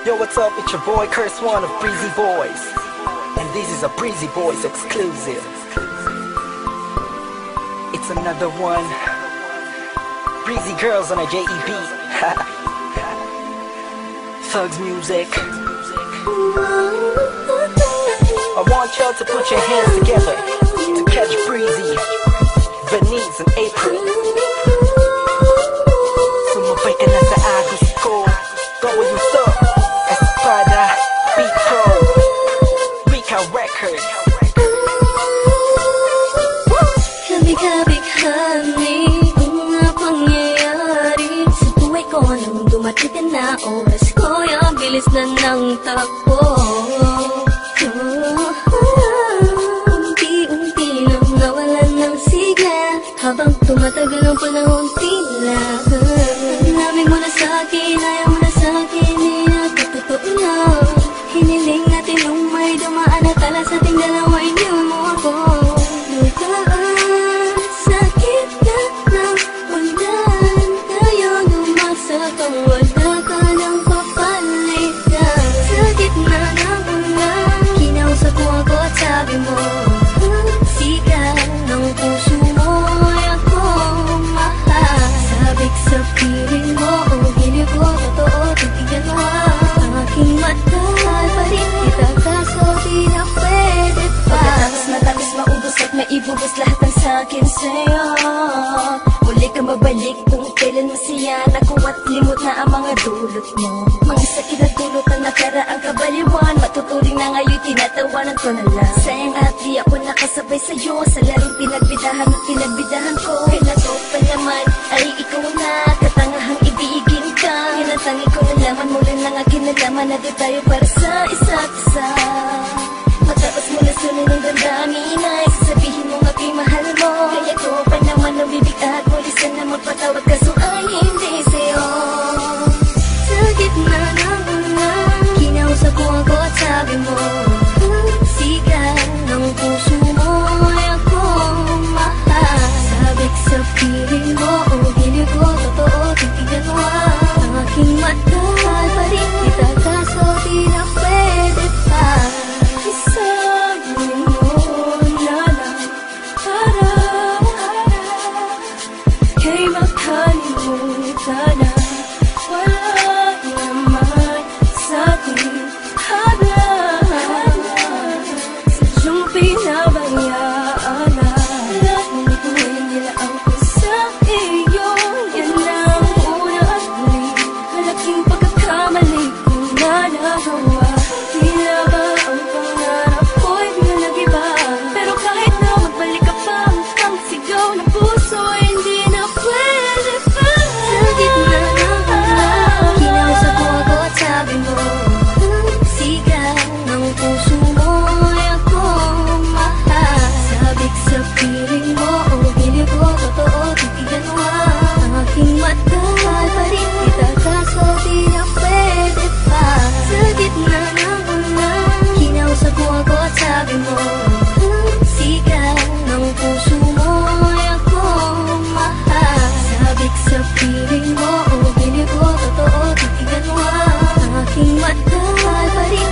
Yo, what's up? It's your boy Curse One of Breezy Boys, and this is a Breezy Boys exclusive. It's another one. Breezy Girls on a JEB. Thugs music. I want y'all to put your hands together to catch Breezy, Venice, and April. Sumabay ka na sa agos ko. Going up, Espada, Beat Pro, Rika Records. Kabig-kabig kami kung mga pangyayari sa buhay ko nang dumating ka na oras ko. Ang bilis na ng takbo. Unti-unti nang nawalan ng sigla habang tumatagal ang panahon tila. Namin mo na sa'kin, ayaw mo na sa'kin, di nakatotoo na. Hiniling natin nung may dumaan na tala sa ating dalawa, iniwan mo ako. Lutaan, sakit na ng ulan, tayo lumasak ang wala ka ng papalitan. Sa gitna ng ulan, kinausap mo ako at sabi mo, sigaw ng puso mo ay akong mahal. Sabik sa piling mo, o hilig ko, totoo, titigan mo ang aking mata. Pa rin kita kaso di na pwede pa. Pagkatapos matapos maubos at maibubos lahat ng sakin sa'yo, muli ka mabalik kung kailan masaya na ko at limot na ang mga dulot mo. Mga sakit na dulot ang nakaraang kabaliwan, matuturing na ngayon tinatawanan ko na lang. Sayang at di ako nakasabay sa'yo sa larong pinagbidahan at pinagbidahan ko. Kailan ko pa naman ay ikaw na katangahang ibigin ka. Kinatangi ko nalaman mo lang ang akin nalaman na di tayo para sa isa't isa. Matapos mo na sunod ng damdamin ay sasabihin mo aking mahal mo. Kaya ko pa naman nabibig at muli sana magpatawag kaso ay hindi sa'yo. Sa gitna ng ulan, kinausap mo ako at sabi mo, sigaw ng puso mo ay akong mahal. Sabik sa piling mo, o hilig ko, totoo, titigan mo ang aking mata. Pa rin kita kaso di na pwede pa. Isabi mo na lang para kay makalimutan na wala naman sa'kin habang sadyang pinabayaan na ngunit nila ako sa iyo. Yan ang una at huli, malaking pagkakamali kong nagawa. Tila ba ang pangarap ko'y nag-iba? Pero kahit na magbalik ka pa, ang sigaw ng puso ay hindi na pwede pa. Sa gitna ng ulan, kinausap mo ako at sabi mo, sigaw ng puso mo ay akong mahal. Sabik sa piling mo, o hilig ko, totoo, titigan mo ang aking mata. Pa rin kita kaso di na pwede pa. Sa gitna ng ulan, kinausap mo ako at sabi mo, sigaw ng puso mo ay akong mahal. Sabik sa piling mo, o hilig ko, totoo, titigan mo ang aking mata. Pa rin